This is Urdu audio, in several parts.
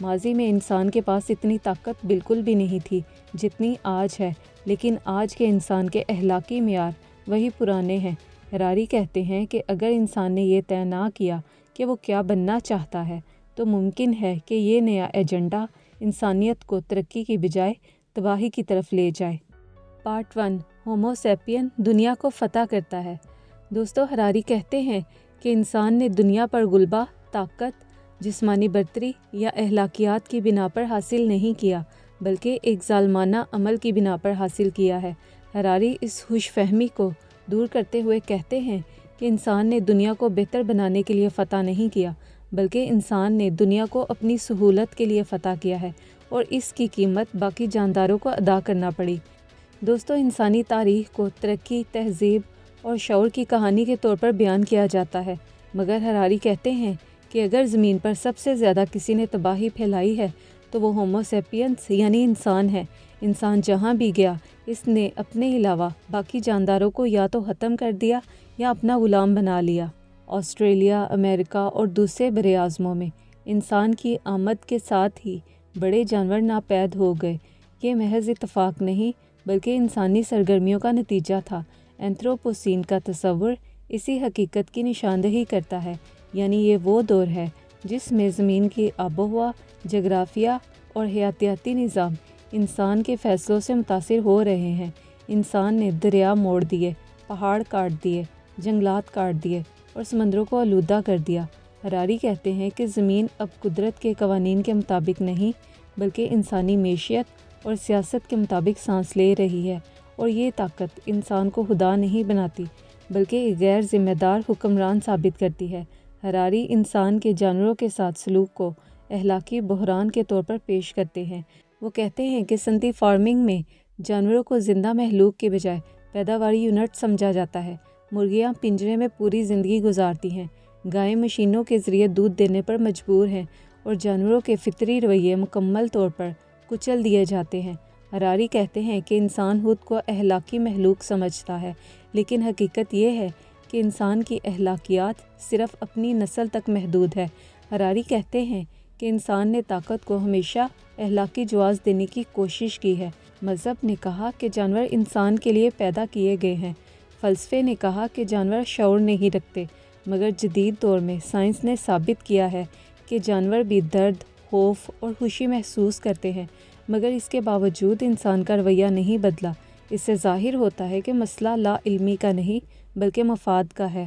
ماضی میں انسان کے پاس اتنی طاقت بالکل بھی نہیں تھی جتنی آج ہے، لیکن آج کے انسان کے اخلاقی معیار وہی پرانے ہیں۔ ہراری کہتے ہیں کہ اگر انسان نے یہ طے نہ کیا کہ وہ کیا بننا چاہتا ہے تو ممکن ہے کہ یہ نیا ایجنڈا انسانیت کو ترقی کی بجائے تباہی کی طرف لے جائے۔ پارٹ 1، ہومو سیپین دنیا کو فتح کرتا ہے۔ دوستو، ہراری کہتے ہیں کہ انسان نے دنیا پر غلبہ، طاقت، جسمانی برتری یا اخلاقیات کی بنا پر حاصل نہیں کیا، بلکہ ایک ظالمانہ عمل کی بنا پر حاصل کیا ہے۔ ہراری اس خوش فہمی کو دور کرتے ہوئے کہتے ہیں کہ انسان نے دنیا کو بہتر بنانے کے لیے فتح نہیں کیا، بلکہ انسان نے دنیا کو اپنی سہولت کے لیے فتح کیا ہے اور اس کی قیمت باقی جانداروں کو ادا کرنا پڑی۔ دوستو، انسانی تاریخ کو ترقی، تہذیب اور شعور کی کہانی کے طور پر بیان کیا جاتا ہے، مگر ہراری کہتے ہیں کہ اگر زمین پر سب سے زیادہ کسی نے تباہی پھیلائی ہے تو وہ ہومو سیپینس یعنی انسان ہے۔ انسان جہاں بھی گیا، اس نے اپنے علاوہ باقی جانداروں کو یا تو ختم کر دیا یا اپنا غلام بنا لیا۔ آسٹریلیا، امریکہ اور دوسرے بر اعظموں میں انسان کی آمد کے ساتھ ہی بڑے جانور ناپید ہو گئے۔ یہ محض اتفاق نہیں بلکہ انسانی سرگرمیوں کا نتیجہ تھا۔ اینتھروپوسین کا تصور اسی حقیقت کی نشاندہی کرتا ہے، یعنی یہ وہ دور ہے جس میں زمین کی آب و ہوا، جغرافیہ اور حیاتیاتی نظام انسان کے فیصلوں سے متاثر ہو رہے ہیں۔ انسان نے دریا موڑ دیے، پہاڑ کاٹ دیے، جنگلات کاٹ دیے اور سمندروں کو آلودہ کر دیا۔ ہراری کہتے ہیں کہ زمین اب قدرت کے قوانین کے مطابق نہیں بلکہ انسانی معیشت اور سیاست کے مطابق سانس لے رہی ہے، اور یہ طاقت انسان کو خدا نہیں بناتی بلکہ ایک غیر ذمہ دار حکمران ثابت کرتی ہے۔ ہراری انسان کے جانوروں کے ساتھ سلوک کو اخلاقی بحران کے طور پر پیش کرتے ہیں۔ وہ کہتے ہیں کہ صنعتی فارمنگ میں جانوروں کو زندہ مخلوق کے بجائے پیداواری یونٹ سمجھا جاتا ہے۔ مرغیاں پنجرے میں پوری زندگی گزارتی ہیں، گائیں مشینوں کے ذریعے دودھ دینے پر مجبور ہیں، اور جانوروں کے فطری رویے مکمل طور پر کچل دیے جاتے ہیں۔ ہراری کہتے ہیں کہ انسان خود کو اخلاقی مخلوق سمجھتا ہے، لیکن حقیقت یہ ہے کہ انسان کی اخلاقیات صرف اپنی نسل تک محدود ہے۔ ہراری کہتے ہیں کہ انسان نے طاقت کو ہمیشہ اخلاقی جواز دینے کی کوشش کی ہے۔ مذہب نے کہا کہ جانور انسان کے لیے پیدا کیے گئے ہیں، فلسفے نے کہا کہ جانور شعور نہیں رکھتے، مگر جدید دور میں سائنس نے ثابت کیا ہے کہ جانور بھی درد، خوف اور خوشی محسوس کرتے ہیں، مگر اس کے باوجود انسان کا رویہ نہیں بدلا۔ اس سے ظاہر ہوتا ہے کہ مسئلہ لا علمی کا نہیں بلکہ مفاد کا ہے۔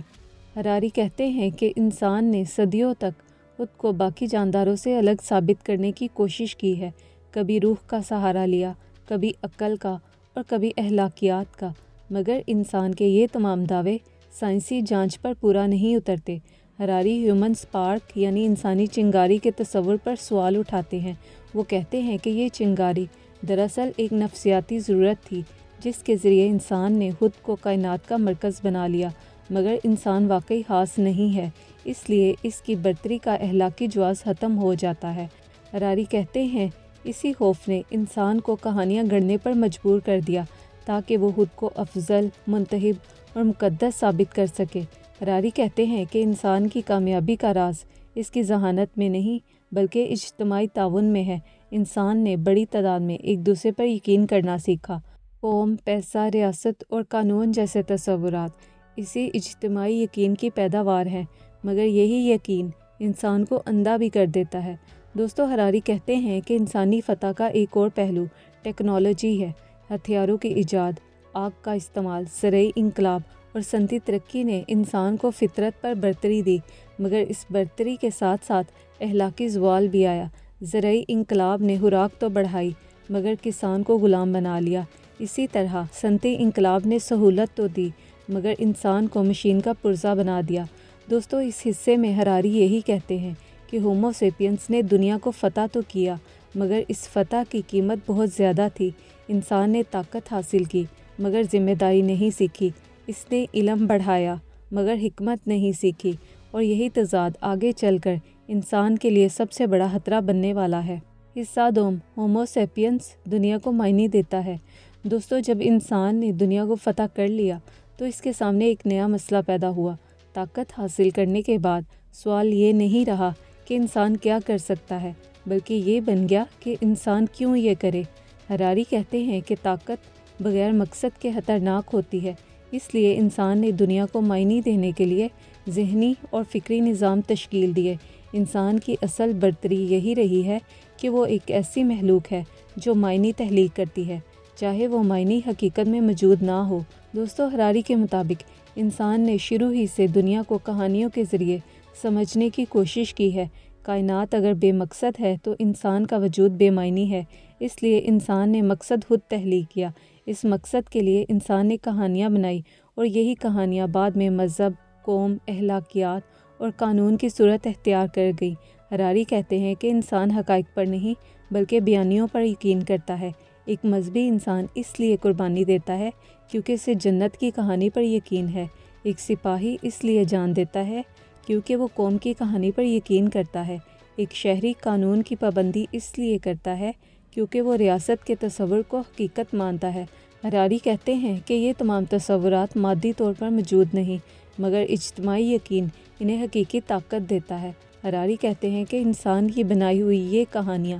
ہراری کہتے ہیں کہ انسان نے صدیوں تک خود کو باقی جانداروں سے الگ ثابت کرنے کی کوشش کی ہے، کبھی روح کا سہارا لیا، کبھی عقل کا اور کبھی اخلاقیات کا، مگر انسان کے یہ تمام دعوے سائنسی جانچ پر پورا نہیں اترتے۔ ہراری ہیومن سپارک یعنی انسانی چنگاری کے تصور پر سوال اٹھاتے ہیں۔ وہ کہتے ہیں کہ یہ چنگاری دراصل ایک نفسیاتی ضرورت تھی جس کے ذریعے انسان نے خود کو کائنات کا مرکز بنا لیا، مگر انسان واقعی خاص نہیں ہے، اس لیے اس کی برتری کا اخلاقی جواز ختم ہو جاتا ہے۔ ہراری کہتے ہیں اسی خوف نے انسان کو کہانیاں گڑھنے پر مجبور کر دیا تاکہ وہ خود کو افضل، منتخب اور مقدس ثابت کر سکے۔ ہراری کہتے ہیں کہ انسان کی کامیابی کا راز اس کی ذہانت میں نہیں بلکہ اجتماعی تعاون میں ہے۔ انسان نے بڑی تعداد میں ایک دوسرے پر یقین کرنا سیکھا۔ قوم، پیسہ، ریاست اور قانون جیسے تصورات اسی اجتماعی یقین کی پیداوار ہیں، مگر یہی یقین انسان کو اندھا بھی کر دیتا ہے۔ دوستو، ہراری کہتے ہیں کہ انسانی فتح کا ایک اور پہلو ٹیکنالوجی ہے۔ ہتھیاروں کی ایجاد، آگ کا استعمال، زرعی انقلاب اور صنعتی ترقی نے انسان کو فطرت پر برتری دی، مگر اس برتری کے ساتھ ساتھ اخلاقی زوال بھی آیا۔ زرعی انقلاب نے خوراک تو بڑھائی مگر کسان کو غلام بنا لیا۔ اسی طرح صنعتی انقلاب نے سہولت تو دی مگر انسان کو مشین کا پرزہ بنا دیا۔ دوستو، اس حصے میں ہراری یہی کہتے ہیں کہ ہومو سیپینس نے دنیا کو فتح تو کیا مگر اس فتح کی قیمت بہت زیادہ تھی۔ انسان نے طاقت حاصل کی مگر ذمہ داری نہیں سیکھی، اس نے علم بڑھایا مگر حکمت نہیں سیکھی، اور یہی تضاد آگے چل کر انسان کے لیے سب سے بڑا خطرہ بننے والا ہے۔ حصہ دوم، ہومو سیپینس دنیا کو معنی دیتا ہے۔ دوستو، جب انسان نے دنیا کو فتح کر لیا تو اس کے سامنے ایک نیا مسئلہ پیدا ہوا۔ طاقت حاصل کرنے کے بعد سوال یہ نہیں رہا کہ انسان کیا کر سکتا ہے بلکہ یہ بن گیا کہ انسان کیوں یہ کرے۔ ہراری کہتے ہیں کہ طاقت بغیر مقصد کے خطرناک ہوتی ہے، اس لیے انسان نے دنیا کو معنی دینے کے لیے ذہنی اور فکری نظام تشکیل دیے۔ انسان کی اصل برتری یہی رہی ہے کہ وہ ایک ایسی مخلوق ہے جو معنی تخلیق کرتی ہے، چاہے وہ معنی حقیقت میں موجود نہ ہو۔ دوستو، ہراری کے مطابق انسان نے شروع ہی سے دنیا کو کہانیوں کے ذریعے سمجھنے کی کوشش کی ہے۔ کائنات اگر بے مقصد ہے تو انسان کا وجود بے معنی ہے، اس لیے انسان نے مقصد خود تخلیق کیا۔ اس مقصد کے لیے انسان نے کہانیاں بنائی اور یہی کہانیاں بعد میں مذہب، قوم، اخلاقیات اور قانون کی صورت اختیار کر گئی۔ ہراری کہتے ہیں کہ انسان حقائق پر نہیں بلکہ بیانیوں پر یقین کرتا ہے۔ ایک مذہبی انسان اس لیے قربانی دیتا ہے کیونکہ اسے جنت کی کہانی پر یقین ہے۔ ایک سپاہی اس لیے جان دیتا ہے کیونکہ وہ قوم کی کہانی پر یقین کرتا ہے۔ ایک شہری قانون کی پابندی اس لیے کرتا ہے کیونکہ وہ ریاست کے تصور کو حقیقت مانتا ہے۔ ہراری کہتے ہیں کہ یہ تمام تصورات مادی طور پر موجود نہیں، مگر اجتماعی یقین انہیں حقیقی طاقت دیتا ہے۔ ہراری کہتے ہیں کہ انسان کی بنائی ہوئی یہ کہانیاں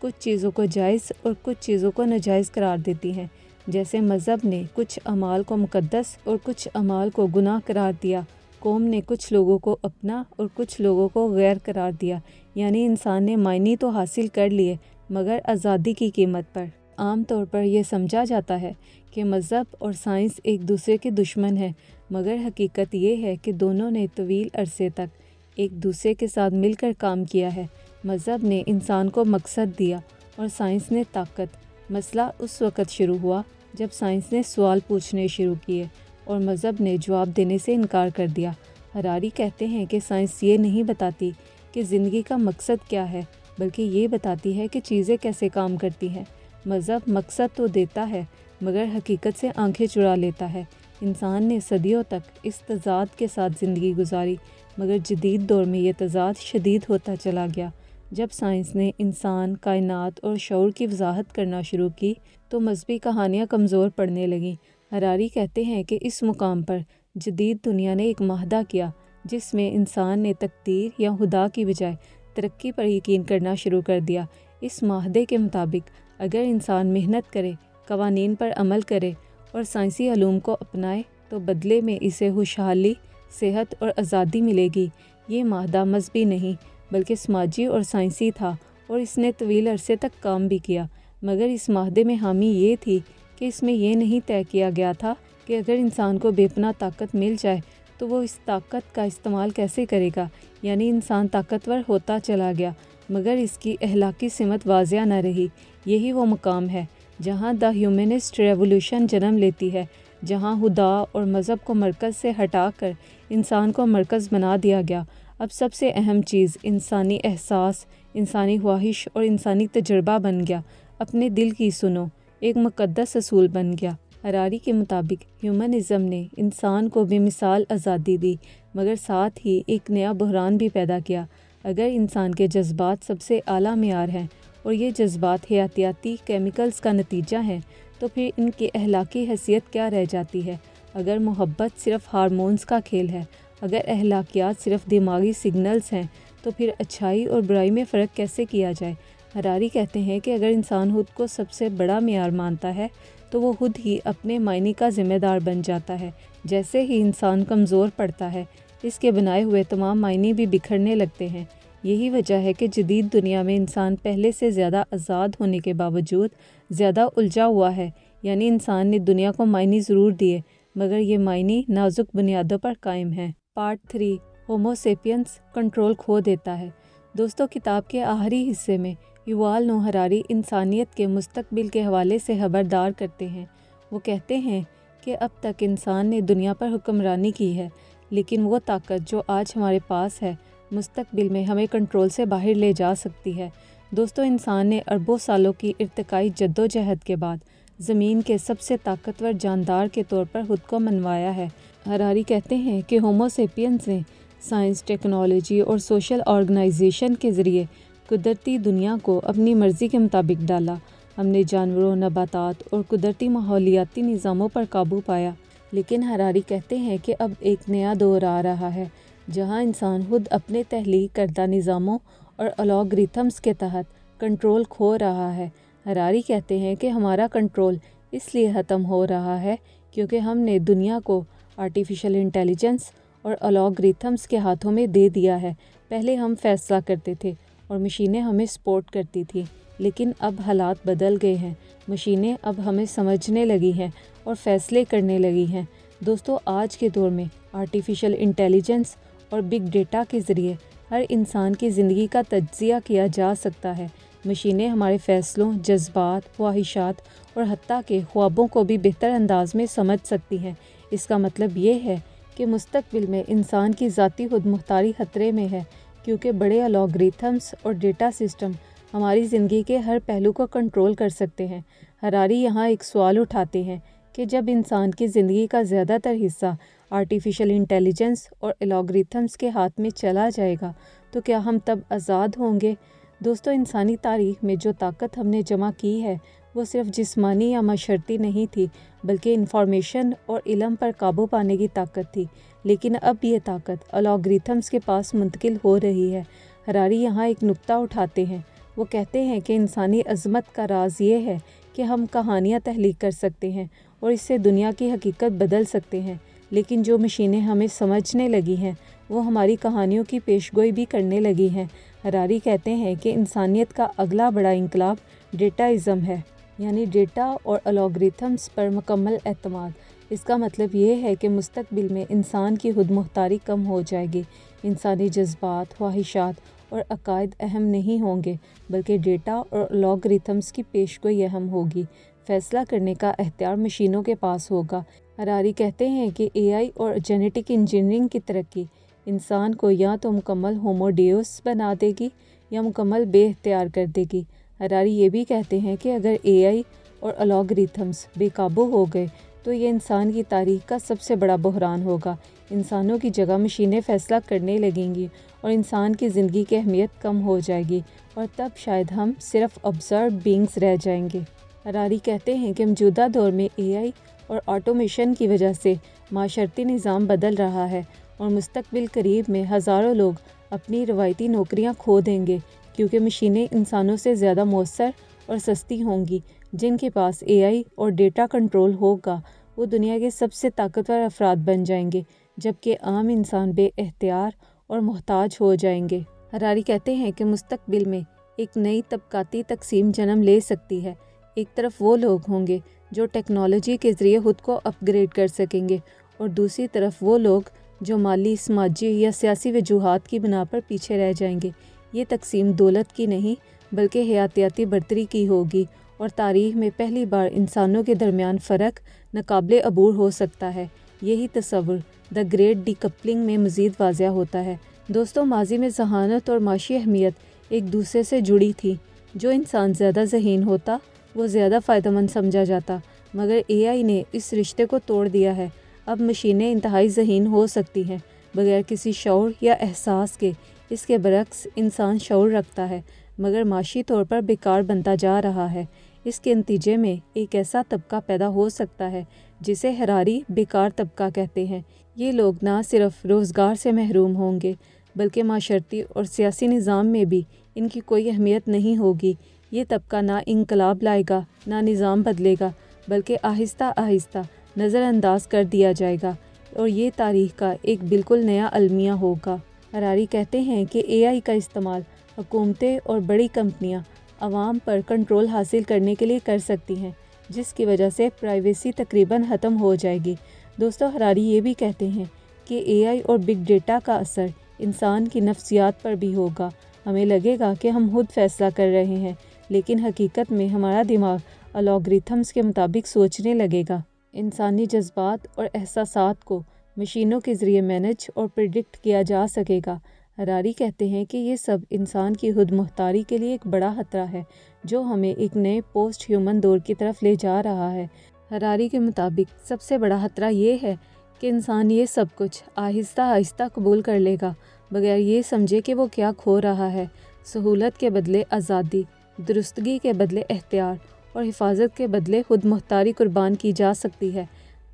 کچھ چیزوں کو جائز اور کچھ چیزوں کو ناجائز قرار دیتی ہیں۔ جیسے مذہب نے کچھ اعمال کو مقدس اور کچھ اعمال کو گناہ قرار دیا، قوم نے کچھ لوگوں کو اپنا اور کچھ لوگوں کو غیر قرار دیا، یعنی انسان نے معنی تو حاصل کر لیے مگر آزادی کی قیمت پر۔ عام طور پر یہ سمجھا جاتا ہے کہ مذہب اور سائنس ایک دوسرے کے دشمن ہیں، مگر حقیقت یہ ہے کہ دونوں نے طویل عرصے تک ایک دوسرے کے ساتھ مل کر کام کیا ہے۔ مذہب نے انسان کو مقصد دیا اور سائنس نے طاقت۔ مسئلہ اس وقت شروع ہوا جب سائنس نے سوال پوچھنے شروع کیے اور مذہب نے جواب دینے سے انکار کر دیا۔ ہراری کہتے ہیں کہ سائنس یہ نہیں بتاتی کہ زندگی کا مقصد کیا ہے، بلکہ یہ بتاتی ہے کہ چیزیں کیسے کام کرتی ہیں۔ مذہب مقصد تو دیتا ہے مگر حقیقت سے آنکھیں چرا لیتا ہے۔ انسان نے صدیوں تک اس تضاد کے ساتھ زندگی گزاری، مگر جدید دور میں یہ تضاد شدید ہوتا چلا گیا۔ جب سائنس نے انسان، کائنات اور شعور کی وضاحت کرنا شروع کی تو مذہبی کہانیاں کمزور پڑنے لگیں۔ ہراری کہتے ہیں کہ اس مقام پر جدید دنیا نے ایک معاہدہ کیا جس میں انسان نے تقدیر یا خدا کی بجائے ترقی پر یقین کرنا شروع کر دیا۔ اس معاہدے کے مطابق اگر انسان محنت کرے، قوانین پر عمل کرے اور سائنسی علوم کو اپنائے تو بدلے میں اسے خوشحالی، صحت اور آزادی ملے گی۔ یہ معاہدہ مذہبی نہیں بلکہ سماجی اور سائنسی تھا اور اس نے طویل عرصے تک کام بھی کیا، مگر اس معاہدے میں خامی یہ تھی کہ اس میں یہ نہیں طے کیا گیا تھا کہ اگر انسان کو بے پناہ طاقت مل جائے تو وہ اس طاقت کا استعمال کیسے کرے گا، یعنی انسان طاقتور ہوتا چلا گیا مگر اس کی اخلاقی سمت واضح نہ رہی۔ یہی وہ مقام ہے جہاں دا ہیومنسٹ ریولوشن جنم لیتی ہے، جہاں خدا اور مذہب کو مرکز سے ہٹا کر انسان کو مرکز بنا دیا گیا۔ اب سب سے اہم چیز انسانی احساس، انسانی خواہش اور انسانی تجربہ بن گیا۔ اپنے دل کی سنو ایک مقدس اصول بن گیا۔ ہراری کے مطابق ہیومنزم نے انسان کو بے مثال آزادی دی مگر ساتھ ہی ایک نیا بحران بھی پیدا کیا۔ اگر انسان کے جذبات سب سے اعلیٰ معیار ہیں اور یہ جذبات حیاتیاتی کیمیکلز کا نتیجہ ہیں تو پھر ان کی اخلاقی حیثیت کیا رہ جاتی ہے؟ اگر محبت صرف ہارمونز کا کھیل ہے، اگر اخلاقیات صرف دماغی سگنلز ہیں تو پھر اچھائی اور برائی میں فرق کیسے کیا جائے؟ ہراری کہتے ہیں کہ اگر انسان خود کو سب سے بڑا معیار مانتا ہے تو وہ خود ہی اپنے معنی کا ذمہ دار بن جاتا ہے۔ جیسے ہی انسان کمزور پڑتا ہے، اس کے بنائے ہوئے تمام معنی بھی بکھرنے لگتے ہیں۔ یہی وجہ ہے کہ جدید دنیا میں انسان پہلے سے زیادہ آزاد ہونے کے باوجود زیادہ الجھا ہوا ہے، یعنی انسان نے دنیا کو معنی ضرور دیے مگر یہ معنی نازک بنیادوں پر قائم ہیں۔ پارٹ 3 ہومو سیپینس کنٹرول کھو دیتا ہے۔ دوستو، کتاب کے آخری حصے میں یووال نوح ہراری انسانیت کے مستقبل کے حوالے سے خبردار کرتے ہیں۔ وہ کہتے ہیں کہ اب تک انسان نے دنیا پر حکمرانی کی ہے، لیکن وہ طاقت جو آج ہمارے پاس ہے مستقبل میں ہمیں کنٹرول سے باہر لے جا سکتی ہے۔ دوستو، انسان نے اربوں سالوں کی ارتقائی جدوجہد کے بعد زمین کے سب سے طاقتور جاندار کے طور پر خود کو منوایا ہے۔ ہراری کہتے ہیں کہ ہومو سیپینس نے سائنس، ٹیکنالوجی اور سوشل آرگنائزیشن کے ذریعے قدرتی دنیا کو اپنی مرضی کے مطابق ڈالا۔ ہم نے جانوروں، نباتات اور قدرتی ماحولیاتی نظاموں پر قابو پایا، لیکن ہراری کہتے ہیں کہ اب ایک نیا دور آ رہا ہے جہاں انسان خود اپنے تخلیق کردہ نظاموں اور الگورتھمز کے تحت کنٹرول کھو رہا ہے۔ ہراری کہتے ہیں کہ ہمارا کنٹرول اس لیے ختم ہو رہا ہے کیونکہ ہم نے دنیا کو آرٹیفیشل انٹیلیجنس اور الگورتھمز کے ہاتھوں میں دے دیا ہے۔ پہلے ہم فیصلہ کرتے تھے اور مشینیں ہمیں سپورٹ کرتی تھیں، لیکن اب حالات بدل گئے ہیں۔ مشینیں اب ہمیں سمجھنے لگی ہیں اور فیصلے کرنے لگی ہیں۔ دوستو، آج کے دور میں آرٹیفیشل انٹیلیجنس اور بگ ڈیٹا کے ذریعے ہر انسان کی زندگی کا تجزیہ کیا جا سکتا ہے۔ مشینیں ہمارے فیصلوں، جذبات، خواہشات اور حتیٰ کہ خوابوں کو بھی بہتر انداز میں سمجھ سکتی ہیں۔ اس کا مطلب یہ ہے کہ مستقبل میں انسان کی ذاتی خود مختاری خطرے میں ہے، کیونکہ بڑے الگورتھمز اور ڈیٹا سسٹم ہماری زندگی کے ہر پہلو کو کنٹرول کر سکتے ہیں۔ ہراری یہاں ایک سوال اٹھاتے ہیں کہ جب انسان کی زندگی کا زیادہ تر حصہ آرٹیفیشل انٹیلیجنس اور الگورتھمز کے ہاتھ میں چلا جائے گا تو کیا ہم تب آزاد ہوں گے؟ دوستو، انسانی تاریخ میں جو طاقت ہم نے جمع کی ہے وہ صرف جسمانی یا معاشرتی نہیں تھی، بلکہ انفارمیشن اور علم پر قابو پانے کی طاقت تھی۔ لیکن اب یہ طاقت الگورتھمز کے پاس منتقل ہو رہی ہے۔ ہراری یہاں ایک نکتہ اٹھاتے ہیں۔ وہ کہتے ہیں کہ انسانی عظمت کا راز یہ ہے کہ ہم کہانیاں تخلیق کر سکتے ہیں اور اس سے دنیا کی حقیقت بدل سکتے ہیں، لیکن جو مشینیں ہمیں سمجھنے لگی ہیں وہ ہماری کہانیوں کی پیشگوئی بھی کرنے لگی ہیں۔ ہراری کہتے ہیں کہ انسانیت کا اگلا بڑا انقلاب ڈیٹائزم ہے، یعنی ڈیٹا اور الگورتھمز پر مکمل اعتماد۔ اس کا مطلب یہ ہے کہ مستقبل میں انسان کی خود مختاری کم ہو جائے گی۔ انسانی جذبات، خواہشات اور عقائد اہم نہیں ہوں گے، بلکہ ڈیٹا اور الگورتھمز کی پیشگوئی اہم ہوگی۔ فیصلہ کرنے کا اختیار مشینوں کے پاس ہوگا۔ ہراری کہتے ہیں کہ AI اور جینیٹک انجینئرنگ کی ترقی انسان کو یا تو مکمل ہومو ڈیوس بنا دے گی یا مکمل بے اختیار کر دے گی۔ ہراری یہ بھی کہتے ہیں کہ اگر AI اور الگورتھمز بے قابو ہو گئے تو یہ انسان کی تاریخ کا سب سے بڑا بحران ہوگا۔ انسانوں کی جگہ مشینیں فیصلہ کرنے لگیں گی اور انسان کی زندگی کی اہمیت کم ہو جائے گی، اور تب شاید ہم صرف آبزرو بینگز رہ جائیں گے۔ ہراری کہتے ہیں کہ موجودہ دور میں AI اور آٹومیشن کی وجہ سے معاشرتی نظام بدل رہا ہے، اور مستقبل قریب میں ہزاروں لوگ اپنی روایتی نوکریاں کھو دیں گے، کیونکہ مشینیں انسانوں سے زیادہ مؤثر اور سستی ہوں گی۔ جن کے پاس AI اور ڈیٹا کنٹرول ہوگا وہ دنیا کے سب سے طاقتور افراد بن جائیں گے، جبکہ عام انسان بے اختیار اور محتاج ہو جائیں گے۔ ہراری کہتے ہیں کہ مستقبل میں ایک نئی طبقاتی تقسیم جنم لے سکتی ہے۔ ایک طرف وہ لوگ ہوں گے جو ٹیکنالوجی کے ذریعے خود کو اپ گریڈ کر سکیں گے، اور دوسری طرف وہ لوگ جو مالی، سماجی یا سیاسی وجوہات کی بنا پر پیچھے رہ جائیں گے۔ یہ تقسیم دولت کی نہیں بلکہ حیاتیاتی برتری کی ہوگی، اور تاریخ میں پہلی بار انسانوں کے درمیان فرق ناقابل عبور ہو سکتا ہے۔ یہی تصور دی گریٹ ڈی کپلنگ میں مزید واضح ہوتا ہے۔ دوستو، ماضی میں ذہانت اور معاشی اہمیت ایک دوسرے سے جڑی تھی۔ جو انسان زیادہ ذہین ہوتا وہ زیادہ فائدہ مند سمجھا جاتا، مگر AI نے اس رشتے کو توڑ دیا ہے۔ اب مشینیں انتہائی ذہین ہو سکتی ہیں بغیر کسی شعور یا احساس کے۔ اس کے برعکس انسان شعور رکھتا ہے مگر معاشی طور پر بیکار بنتا جا رہا ہے۔ اس کے نتیجے میں ایک ایسا طبقہ پیدا ہو سکتا ہے جسے ہراری بیکار طبقہ کہتے ہیں۔ یہ لوگ نہ صرف روزگار سے محروم ہوں گے بلکہ معاشرتی اور سیاسی نظام میں بھی ان کی کوئی اہمیت نہیں ہوگی۔ یہ طبقہ نہ انقلاب لائے گا، نہ نظام بدلے گا، بلکہ آہستہ آہستہ نظر انداز کر دیا جائے گا، اور یہ تاریخ کا ایک بالکل نیا المیہ ہوگا۔ ہراری کہتے ہیں کہ AI کا استعمال حکومتیں اور بڑی کمپنیاں عوام پر کنٹرول حاصل کرنے کے لیے کر سکتی ہیں، جس کی وجہ سے پرائیویسی تقریباً ختم ہو جائے گی۔ دوستو، ہراری یہ بھی کہتے ہیں کہ AI اور بگ ڈیٹا کا اثر انسان کی نفسیات پر بھی ہوگا۔ ہمیں لگے گا کہ ہم خود فیصلہ کر رہے ہیں، لیکن حقیقت میں ہمارا دماغ الگورتھمز کے مطابق سوچنے لگے گا۔ انسانی جذبات اور احساسات کو مشینوں کے ذریعے مینج اور پریڈکٹ کیا جا سکے گا۔ ہراری کہتے ہیں کہ یہ سب انسان کی خود مختاری کے لیے ایک بڑا خطرہ ہے جو ہمیں ایک نئے پوسٹ ہیومن دور کی طرف لے جا رہا ہے۔ ہراری کے مطابق سب سے بڑا خطرہ یہ ہے کہ انسان یہ سب کچھ آہستہ آہستہ قبول کر لے گا بغیر یہ سمجھے کہ وہ کیا کھو رہا ہے۔ سہولت کے بدلے آزادی، درستگی کے بدلے اختیار اور حفاظت کے بدلے خود مختاری قربان کی جا سکتی ہے۔